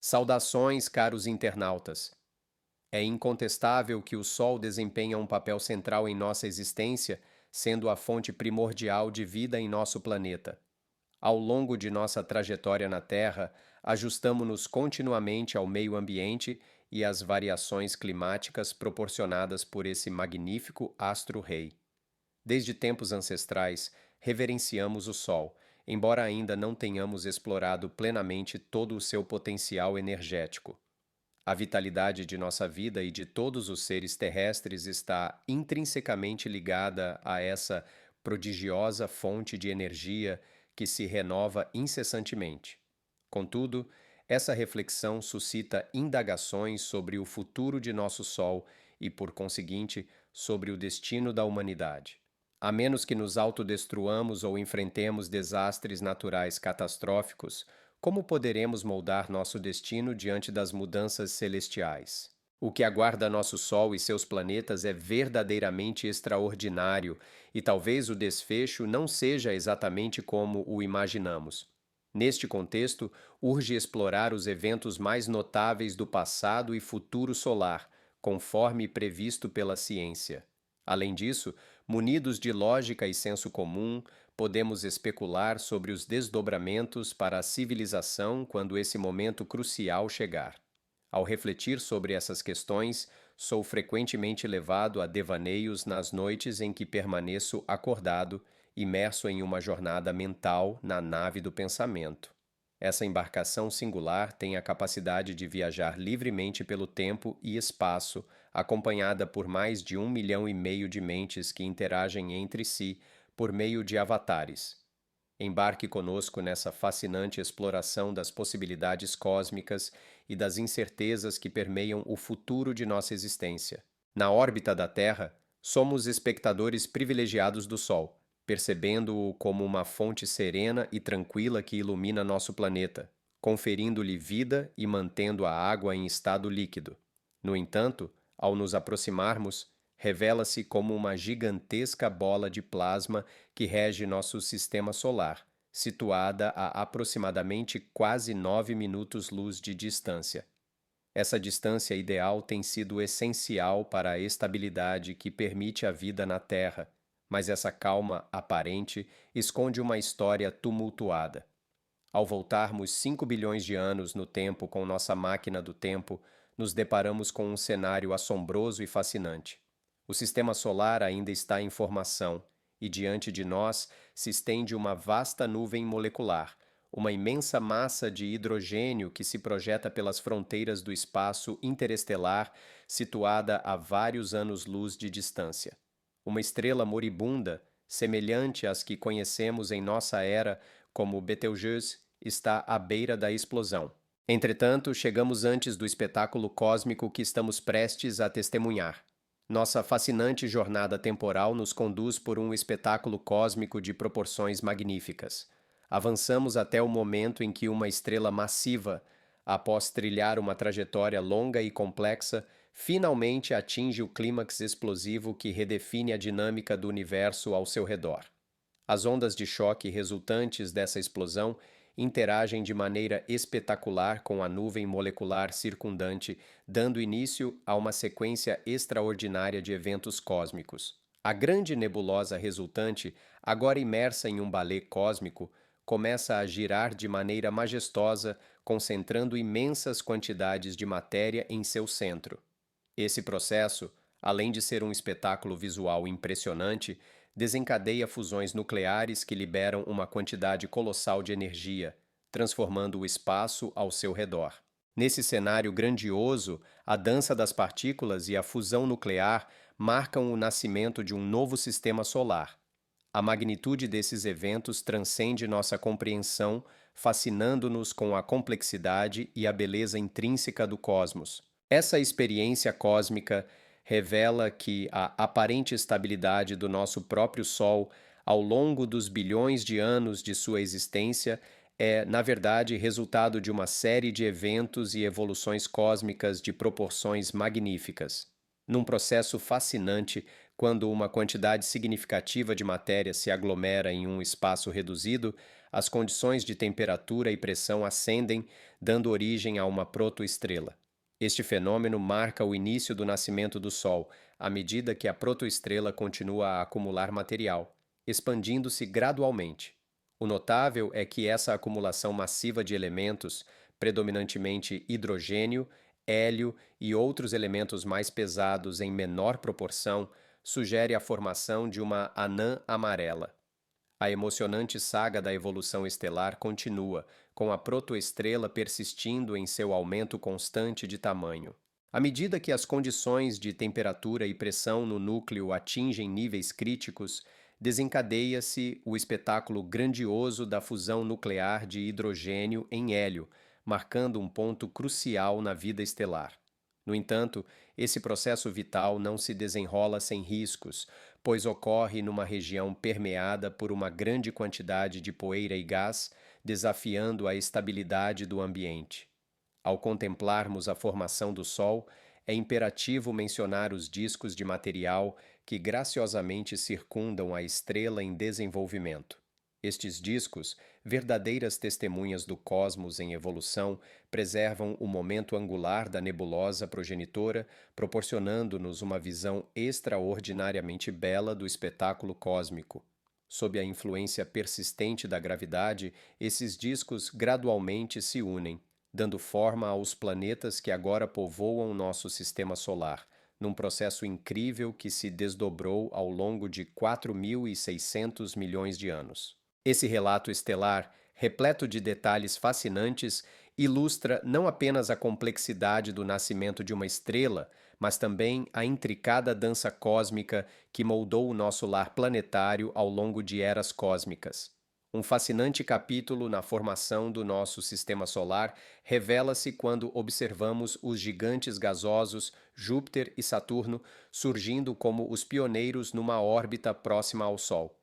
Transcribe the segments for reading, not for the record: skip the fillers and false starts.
Saudações, caros internautas. É incontestável que o Sol desempenha um papel central em nossa existência, sendo a fonte primordial de vida em nosso planeta. Ao longo de nossa trajetória na Terra, ajustamos-nos continuamente ao meio ambiente e às variações climáticas proporcionadas por esse magnífico astro-rei. Desde tempos ancestrais, reverenciamos o Sol, embora ainda não tenhamos explorado plenamente todo o seu potencial energético. A vitalidade de nossa vida e de todos os seres terrestres está intrinsecamente ligada a essa prodigiosa fonte de energia que se renova incessantemente. Contudo, essa reflexão suscita indagações sobre o futuro de nosso Sol e, por conseguinte, sobre o destino da humanidade. A menos que nos autodestruamos ou enfrentemos desastres naturais catastróficos, como poderemos moldar nosso destino diante das mudanças celestiais? O que aguarda nosso Sol e seus planetas é verdadeiramente extraordinário, e talvez o desfecho não seja exatamente como o imaginamos. Neste contexto, urge explorar os eventos mais notáveis do passado e futuro solar, conforme previsto pela ciência. Além disso, munidos de lógica e senso comum, podemos especular sobre os desdobramentos para a civilização quando esse momento crucial chegar. Ao refletir sobre essas questões, sou frequentemente levado a devaneios nas noites em que permaneço acordado, imerso em uma jornada mental na nave do pensamento. Essa embarcação singular tem a capacidade de viajar livremente pelo tempo e espaço, acompanhada por mais de 1,5 milhão de mentes que interagem entre si por meio de avatares. Embarque conosco nessa fascinante exploração das possibilidades cósmicas e das incertezas que permeiam o futuro de nossa existência. Na órbita da Terra, somos espectadores privilegiados do Sol, percebendo-o como uma fonte serena e tranquila que ilumina nosso planeta, conferindo-lhe vida e mantendo a água em estado líquido. No entanto, ao nos aproximarmos, revela-se como uma gigantesca bola de plasma que rege nosso sistema solar, situada a aproximadamente quase 9 minutos-luz de distância. Essa distância ideal tem sido essencial para a estabilidade que permite a vida na Terra, mas essa calma aparente esconde uma história tumultuada. Ao voltarmos 5 bilhões de anos no tempo com nossa máquina do tempo, nos deparamos com um cenário assombroso e fascinante. O sistema solar ainda está em formação, e diante de nós se estende uma vasta nuvem molecular, uma imensa massa de hidrogênio que se projeta pelas fronteiras do espaço interestelar, situada a vários anos-luz de distância. Uma estrela moribunda, semelhante às que conhecemos em nossa era como Betelgeuse, está à beira da explosão. Entretanto, chegamos antes do espetáculo cósmico que estamos prestes a testemunhar. Nossa fascinante jornada temporal nos conduz por um espetáculo cósmico de proporções magníficas. Avançamos até o momento em que uma estrela massiva, após trilhar uma trajetória longa e complexa, finalmente atinge o clímax explosivo que redefine a dinâmica do universo ao seu redor. As ondas de choque resultantes dessa explosão interagem de maneira espetacular com a nuvem molecular circundante, dando início a uma sequência extraordinária de eventos cósmicos. A grande nebulosa resultante, agora imersa em um balé cósmico, começa a girar de maneira majestosa, concentrando imensas quantidades de matéria em seu centro. Esse processo, além de ser um espetáculo visual impressionante, desencadeia fusões nucleares que liberam uma quantidade colossal de energia, transformando o espaço ao seu redor. Nesse cenário grandioso, a dança das partículas e a fusão nuclear marcam o nascimento de um novo sistema solar. A magnitude desses eventos transcende nossa compreensão, fascinando-nos com a complexidade e a beleza intrínseca do cosmos. Essa experiência cósmica revela que a aparente estabilidade do nosso próprio Sol ao longo dos bilhões de anos de sua existência é, na verdade, resultado de uma série de eventos e evoluções cósmicas de proporções magníficas. Num processo fascinante, quando uma quantidade significativa de matéria se aglomera em um espaço reduzido, as condições de temperatura e pressão ascendem, dando origem a uma protoestrela. Este fenômeno marca o início do nascimento do Sol, à medida que a protoestrela continua a acumular material, expandindo-se gradualmente. O notável é que essa acumulação massiva de elementos, predominantemente hidrogênio, hélio e outros elementos mais pesados em menor proporção, sugere a formação de uma anã amarela. A emocionante saga da evolução estelar continua, com a protoestrela persistindo em seu aumento constante de tamanho. À medida que as condições de temperatura e pressão no núcleo atingem níveis críticos, desencadeia-se o espetáculo grandioso da fusão nuclear de hidrogênio em hélio, marcando um ponto crucial na vida estelar. No entanto, esse processo vital não se desenrola sem riscos, pois ocorre numa região permeada por uma grande quantidade de poeira e gás, desafiando a estabilidade do ambiente. Ao contemplarmos a formação do Sol, é imperativo mencionar os discos de material que graciosamente circundam a estrela em desenvolvimento. Estes discos, verdadeiras testemunhas do cosmos em evolução, preservam o momento angular da nebulosa progenitora, proporcionando-nos uma visão extraordinariamente bela do espetáculo cósmico. Sob a influência persistente da gravidade, esses discos gradualmente se unem, dando forma aos planetas que agora povoam nosso sistema solar, num processo incrível que se desdobrou ao longo de 4.600 milhões de anos. Esse relato estelar, repleto de detalhes fascinantes, ilustra não apenas a complexidade do nascimento de uma estrela, mas também a intricada dança cósmica que moldou o nosso lar planetário ao longo de eras cósmicas. Um fascinante capítulo na formação do nosso sistema solar revela-se quando observamos os gigantes gasosos Júpiter e Saturno surgindo como os pioneiros numa órbita próxima ao Sol.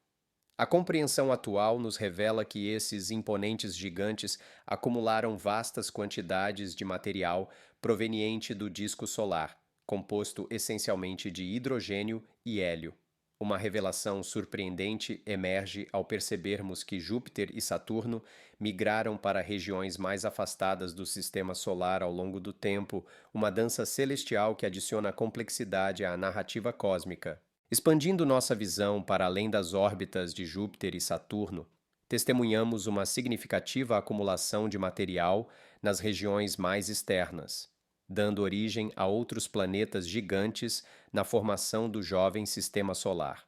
A compreensão atual nos revela que esses imponentes gigantes acumularam vastas quantidades de material proveniente do disco solar, composto essencialmente de hidrogênio e hélio. Uma revelação surpreendente emerge ao percebermos que Júpiter e Saturno migraram para regiões mais afastadas do sistema solar ao longo do tempo, uma dança celestial que adiciona complexidade à narrativa cósmica. Expandindo nossa visão para além das órbitas de Júpiter e Saturno, testemunhamos uma significativa acumulação de material nas regiões mais externas, dando origem a outros planetas gigantes na formação do jovem sistema solar.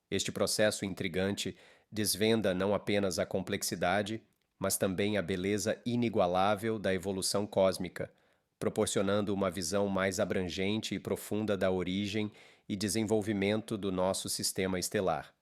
Este processo intrigante desvenda não apenas a complexidade, mas também a beleza inigualável da evolução cósmica, proporcionando uma visão mais abrangente e profunda da origem e desenvolvimento do nosso sistema estelar.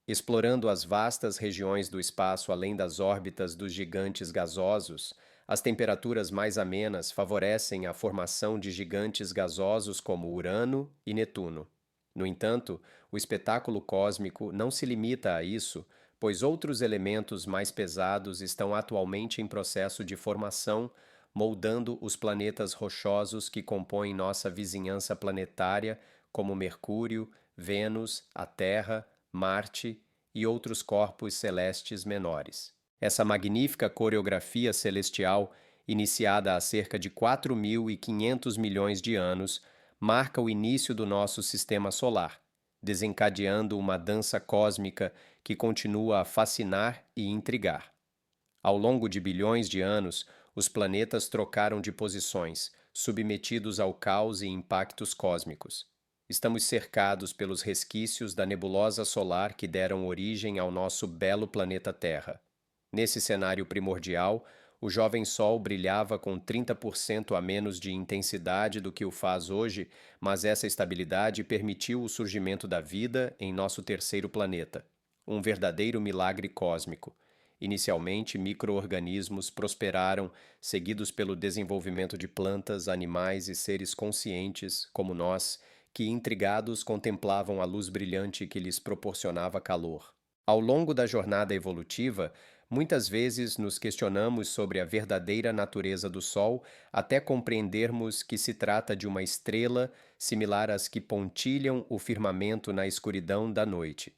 Explorando as vastas regiões do espaço além das órbitas dos gigantes gasosos, as temperaturas mais amenas favorecem a formação de gigantes gasosos como Urano e Netuno. No entanto, o espetáculo cósmico não se limita a isso, pois outros elementos mais pesados estão atualmente em processo de formação, moldando os planetas rochosos que compõem nossa vizinhança planetária, como Mercúrio, Vênus, a Terra, Marte e outros corpos celestes menores. Essa magnífica coreografia celestial, iniciada há cerca de 4.500 milhões de anos, marca o início do nosso sistema solar, desencadeando uma dança cósmica que continua a fascinar e intrigar. Ao longo de bilhões de anos, os planetas trocaram de posições, submetidos ao caos e impactos cósmicos. Estamos cercados pelos resquícios da nebulosa solar que deram origem ao nosso belo planeta Terra. Nesse cenário primordial, o jovem Sol brilhava com 30% a menos de intensidade do que o faz hoje, mas essa estabilidade permitiu o surgimento da vida em nosso terceiro planeta. Um verdadeiro milagre cósmico. Inicialmente, micro-organismos prosperaram, seguidos pelo desenvolvimento de plantas, animais e seres conscientes, como nós, que, intrigados, contemplavam a luz brilhante que lhes proporcionava calor. Ao longo da jornada evolutiva, muitas vezes nos questionamos sobre a verdadeira natureza do Sol até compreendermos que se trata de uma estrela similar às que pontilham o firmamento na escuridão da noite.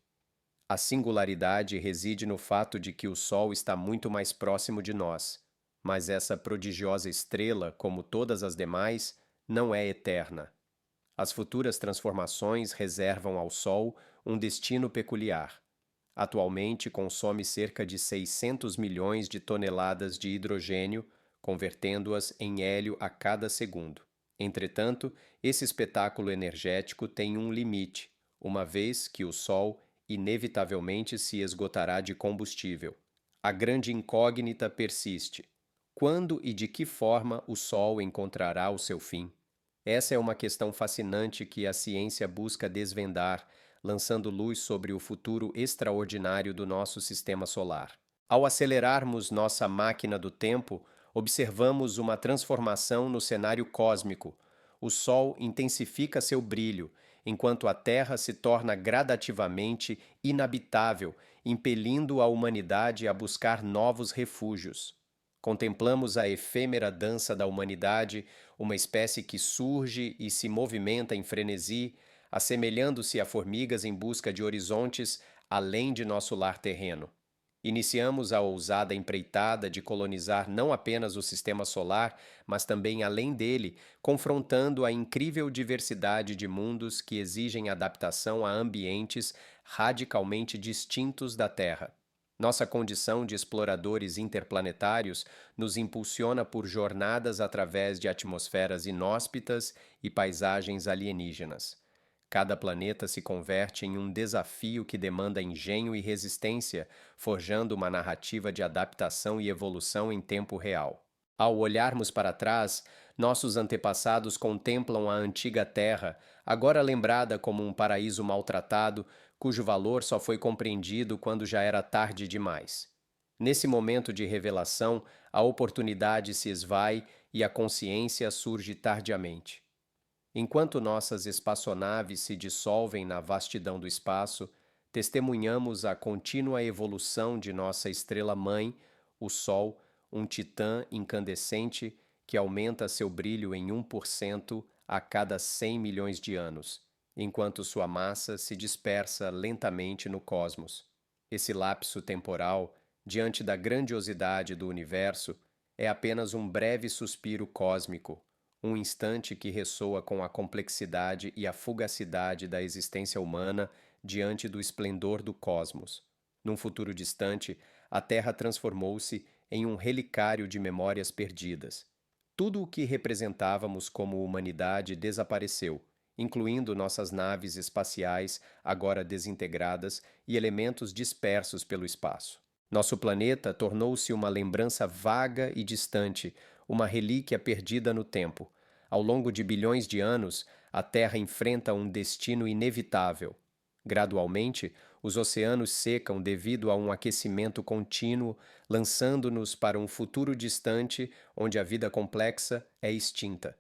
A singularidade reside no fato de que o Sol está muito mais próximo de nós, mas essa prodigiosa estrela, como todas as demais, não é eterna. As futuras transformações reservam ao Sol um destino peculiar. Atualmente consome cerca de 600 milhões de toneladas de hidrogênio, convertendo-as em hélio a cada segundo. Entretanto, esse espetáculo energético tem um limite, uma vez que o Sol inevitavelmente se esgotará de combustível. A grande incógnita persiste: quando e de que forma o Sol encontrará o seu fim? Essa é uma questão fascinante que a ciência busca desvendar, lançando luz sobre o futuro extraordinário do nosso sistema solar. Ao acelerarmos nossa máquina do tempo, observamos uma transformação no cenário cósmico. O Sol intensifica seu brilho, enquanto a Terra se torna gradativamente inabitável, impelindo a humanidade a buscar novos refúgios. Contemplamos a efêmera dança da humanidade, uma espécie que surge e se movimenta em frenesi, assemelhando-se a formigas em busca de horizontes além de nosso lar terreno. Iniciamos a ousada empreitada de colonizar não apenas o sistema solar, mas também além dele, confrontando a incrível diversidade de mundos que exigem adaptação a ambientes radicalmente distintos da Terra. Nossa condição de exploradores interplanetários nos impulsiona por jornadas através de atmosferas inóspitas e paisagens alienígenas. Cada planeta se converte em um desafio que demanda engenho e resistência, forjando uma narrativa de adaptação e evolução em tempo real. Ao olharmos para trás, nossos antepassados contemplam a antiga Terra, agora lembrada como um paraíso maltratado, cujo valor só foi compreendido quando já era tarde demais. Nesse momento de revelação, a oportunidade se esvai e a consciência surge tardiamente. Enquanto nossas espaçonaves se dissolvem na vastidão do espaço, testemunhamos a contínua evolução de nossa estrela-mãe, o Sol, um titã incandescente que aumenta seu brilho em 1% a cada 100 milhões de anos, enquanto sua massa se dispersa lentamente no cosmos. Esse lapso temporal, diante da grandiosidade do universo, é apenas um breve suspiro cósmico, um instante que ressoa com a complexidade e a fugacidade da existência humana diante do esplendor do cosmos. Num futuro distante, a Terra transformou-se em um relicário de memórias perdidas. Tudo o que representávamos como humanidade desapareceu, incluindo nossas naves espaciais, agora desintegradas, e elementos dispersos pelo espaço. Nosso planeta tornou-se uma lembrança vaga e distante, uma relíquia perdida no tempo. Ao longo de bilhões de anos, a Terra enfrenta um destino inevitável. Gradualmente, os oceanos secam devido a um aquecimento contínuo, lançando-nos para um futuro distante onde a vida complexa é extinta.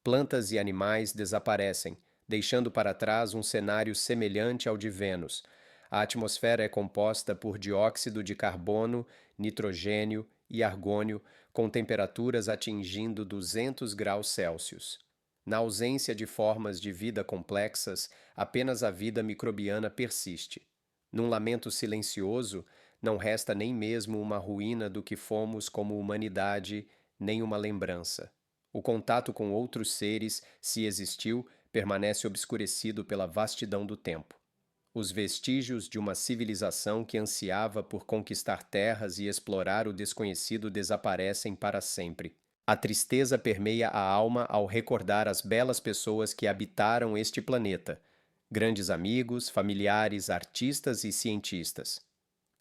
Plantas e animais desaparecem, deixando para trás um cenário semelhante ao de Vênus. A atmosfera é composta por dióxido de carbono, nitrogênio e argônio, com temperaturas atingindo 200 graus Celsius. Na ausência de formas de vida complexas, apenas a vida microbiana persiste. Num lamento silencioso, não resta nem mesmo uma ruína do que fomos como humanidade, nem uma lembrança. O contato com outros seres, se existiu, permanece obscurecido pela vastidão do tempo. Os vestígios de uma civilização que ansiava por conquistar terras e explorar o desconhecido desaparecem para sempre. A tristeza permeia a alma ao recordar as belas pessoas que habitaram este planeta, grandes amigos, familiares, artistas e cientistas.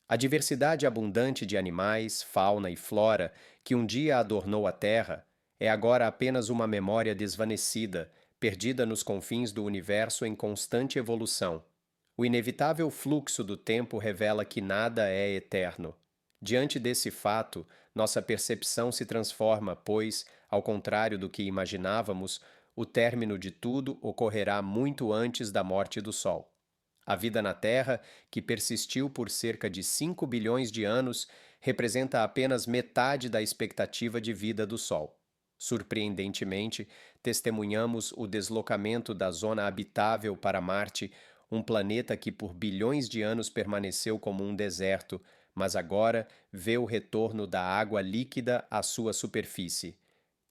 A diversidade abundante de animais, fauna e flora que um dia adornou a Terra é agora apenas uma memória desvanecida, perdida nos confins do universo em constante evolução. O inevitável fluxo do tempo revela que nada é eterno. Diante desse fato, nossa percepção se transforma, pois, ao contrário do que imaginávamos, o término de tudo ocorrerá muito antes da morte do Sol. A vida na Terra, que persistiu por cerca de 5 bilhões de anos, representa apenas metade da expectativa de vida do Sol. Surpreendentemente, testemunhamos o deslocamento da zona habitável para Marte, um planeta que por bilhões de anos permaneceu como um deserto, mas agora vê o retorno da água líquida à sua superfície.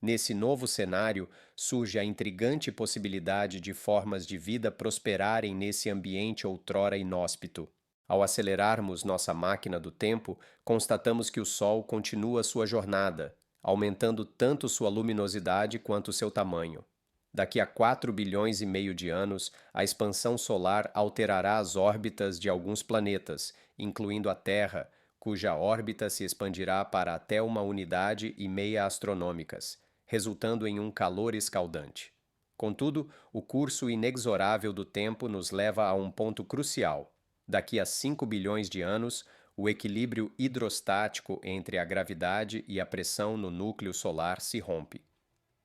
Nesse novo cenário, surge a intrigante possibilidade de formas de vida prosperarem nesse ambiente outrora inóspito. Ao acelerarmos nossa máquina do tempo, constatamos que o Sol continua sua jornada, aumentando tanto sua luminosidade quanto seu tamanho. Daqui a 4 bilhões e meio de anos, a expansão solar alterará as órbitas de alguns planetas, incluindo a Terra, cuja órbita se expandirá para até 1,5 unidade astronômicas, resultando em um calor escaldante. Contudo, o curso inexorável do tempo nos leva a um ponto crucial. Daqui a 5 bilhões de anos, o equilíbrio hidrostático entre a gravidade e a pressão no núcleo solar se rompe.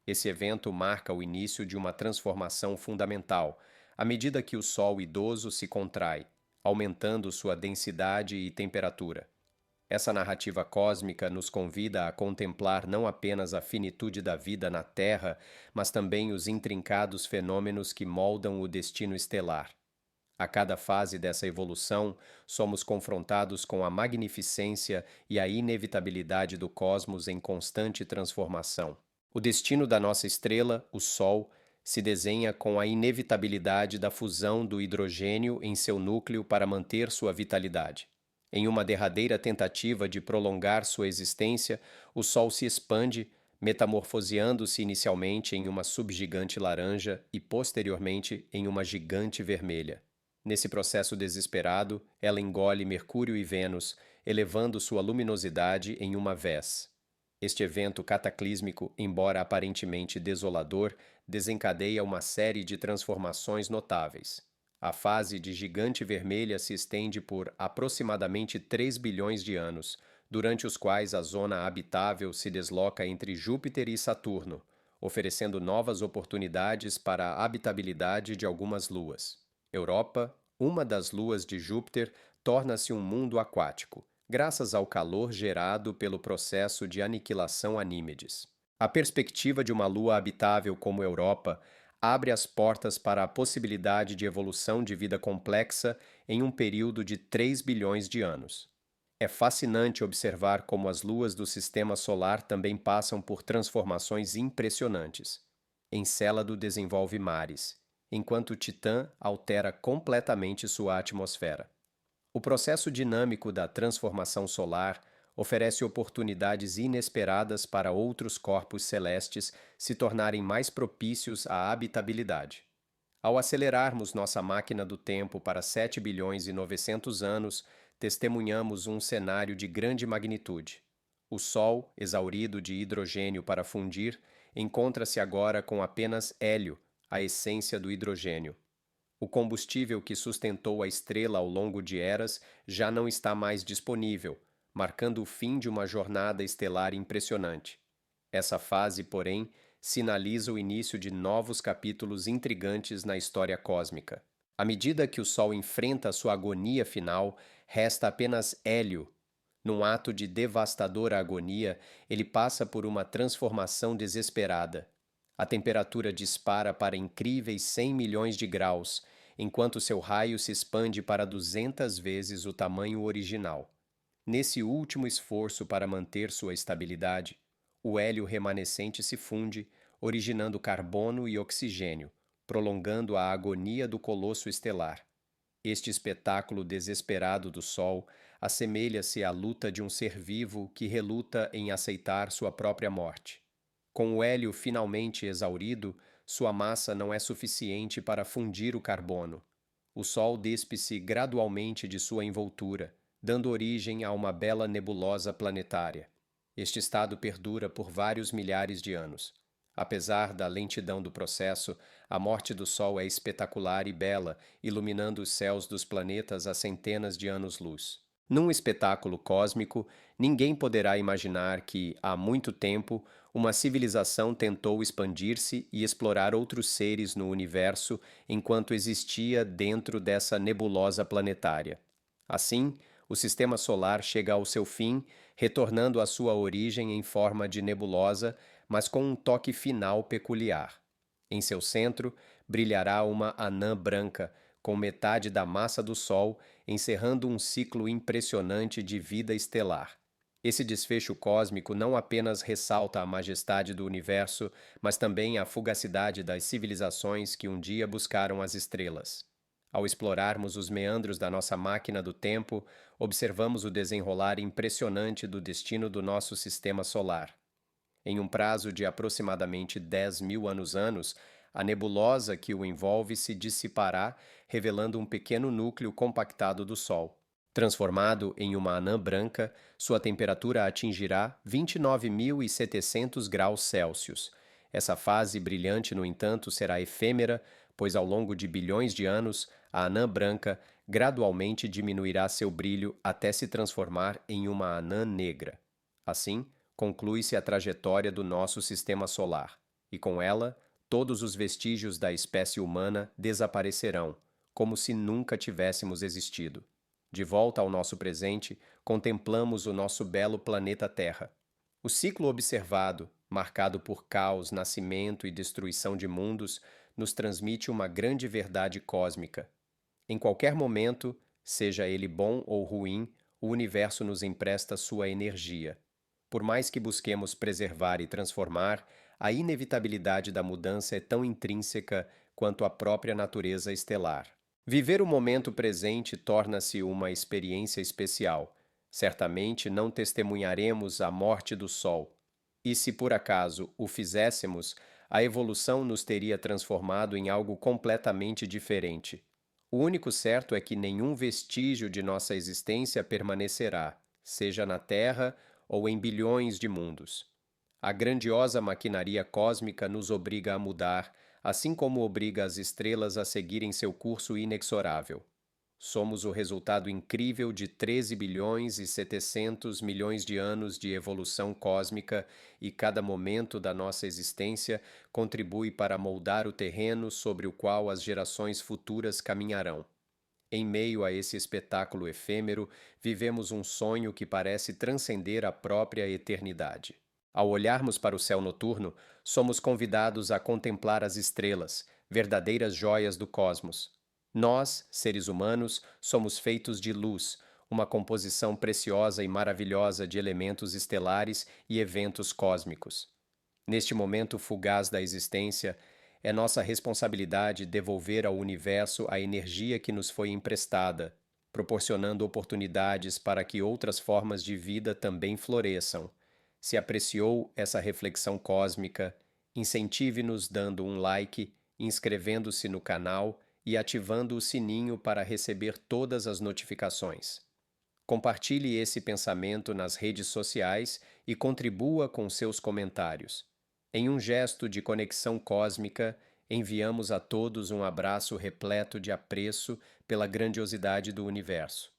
Esse evento marca o início de uma transformação fundamental, à medida que o Sol idoso se contrai, aumentando sua densidade e temperatura. Essa narrativa cósmica nos convida a contemplar não apenas a finitude da vida na Terra, mas também os intrincados fenômenos que moldam o destino estelar. A cada fase dessa evolução, somos confrontados com a magnificência e a inevitabilidade do cosmos em constante transformação. O destino da nossa estrela, o Sol, se desenha com a inevitabilidade da fusão do hidrogênio em seu núcleo para manter sua vitalidade. Em uma derradeira tentativa de prolongar sua existência, o Sol se expande, metamorfoseando-se inicialmente em uma subgigante laranja e posteriormente em uma gigante vermelha. Nesse processo desesperado, ela engole Mercúrio e Vênus, elevando sua luminosidade em uma vez. Este evento cataclísmico, embora aparentemente desolador, desencadeia uma série de transformações notáveis. A fase de gigante vermelha se estende por aproximadamente 3 bilhões de anos, durante os quais a zona habitável se desloca entre Júpiter e Saturno, oferecendo novas oportunidades para a habitabilidade de algumas luas. Europa, uma das luas de Júpiter, torna-se um mundo aquático, graças ao calor gerado pelo processo de aniquilação Anímedes. A perspectiva de uma lua habitável como Europa abre as portas para a possibilidade de evolução de vida complexa em um período de 3 bilhões de anos. É fascinante observar como as luas do sistema solar também passam por transformações impressionantes. Encélado desenvolve mares, enquanto Titã altera completamente sua atmosfera. O processo dinâmico da transformação solar oferece oportunidades inesperadas para outros corpos celestes se tornarem mais propícios à habitabilidade. Ao acelerarmos nossa máquina do tempo para 7 bilhões e 900 anos, testemunhamos um cenário de grande magnitude. O Sol, exaurido de hidrogênio para fundir, encontra-se agora com apenas hélio, a essência do hidrogênio. O combustível que sustentou a estrela ao longo de eras já não está mais disponível, marcando o fim de uma jornada estelar impressionante. Essa fase, porém, sinaliza o início de novos capítulos intrigantes na história cósmica. À medida que o Sol enfrenta sua agonia final, resta apenas hélio. Num ato de devastadora agonia, ele passa por uma transformação desesperada. A temperatura dispara para incríveis 100 milhões de graus, enquanto seu raio se expande para 200 vezes o tamanho original. Nesse último esforço para manter sua estabilidade, o hélio remanescente se funde, originando carbono e oxigênio, prolongando a agonia do colosso estelar. Este espetáculo desesperado do Sol assemelha-se à luta de um ser vivo que reluta em aceitar sua própria morte. Com o hélio finalmente exaurido, sua massa não é suficiente para fundir o carbono. O Sol despe-se gradualmente de sua envoltura, dando origem a uma bela nebulosa planetária. Este estado perdura por vários milhares de anos. Apesar da lentidão do processo, a morte do Sol é espetacular e bela, iluminando os céus dos planetas a centenas de anos-luz. Num espetáculo cósmico, ninguém poderá imaginar que, há muito tempo, uma civilização tentou expandir-se e explorar outros seres no universo enquanto existia dentro dessa nebulosa planetária. Assim, o sistema solar chega ao seu fim, retornando à sua origem em forma de nebulosa, mas com um toque final peculiar. Em seu centro, brilhará uma anã branca, com metade da massa do Sol, encerrando um ciclo impressionante de vida estelar. Esse desfecho cósmico não apenas ressalta a majestade do universo, mas também a fugacidade das civilizações que um dia buscaram as estrelas. Ao explorarmos os meandros da nossa máquina do tempo, observamos o desenrolar impressionante do destino do nosso sistema solar. Em um prazo de aproximadamente 10.000 anos, a nebulosa que o envolve se dissipará, revelando um pequeno núcleo compactado do Sol. Transformado em uma anã branca, sua temperatura atingirá 29.700 graus Celsius. Essa fase brilhante, no entanto, será efêmera, pois ao longo de bilhões de anos, a anã branca gradualmente diminuirá seu brilho até se transformar em uma anã negra. Assim, conclui-se a trajetória do nosso sistema solar, e com ela, todos os vestígios da espécie humana desaparecerão, como se nunca tivéssemos existido. De volta ao nosso presente, contemplamos o nosso belo planeta Terra. O ciclo observado, marcado por caos, nascimento e destruição de mundos, nos transmite uma grande verdade cósmica. Em qualquer momento, seja ele bom ou ruim, o universo nos empresta sua energia. Por mais que busquemos preservar e transformar, a inevitabilidade da mudança é tão intrínseca quanto a própria natureza estelar. Viver o momento presente torna-se uma experiência especial. Certamente não testemunharemos a morte do Sol. E se por acaso o fizéssemos, a evolução nos teria transformado em algo completamente diferente. O único certo é que nenhum vestígio de nossa existência permanecerá, seja na Terra ou em bilhões de mundos. A grandiosa maquinaria cósmica nos obriga a mudar, assim como obriga as estrelas a seguirem seu curso inexorável. Somos o resultado incrível de 13 bilhões e 700 milhões de anos de evolução cósmica e cada momento da nossa existência contribui para moldar o terreno sobre o qual as gerações futuras caminharão. Em meio a esse espetáculo efêmero, vivemos um sonho que parece transcender a própria eternidade. Ao olharmos para o céu noturno, somos convidados a contemplar as estrelas, verdadeiras joias do cosmos. Nós, seres humanos, somos feitos de luz, uma composição preciosa e maravilhosa de elementos estelares e eventos cósmicos. Neste momento fugaz da existência, é nossa responsabilidade devolver ao universo a energia que nos foi emprestada, proporcionando oportunidades para que outras formas de vida também floresçam. Se apreciou essa reflexão cósmica, incentive-nos dando um like, inscrevendo-se no canal e ativando o sininho para receber todas as notificações. Compartilhe esse pensamento nas redes sociais e contribua com seus comentários. Em um gesto de conexão cósmica, enviamos a todos um abraço repleto de apreço pela grandiosidade do universo.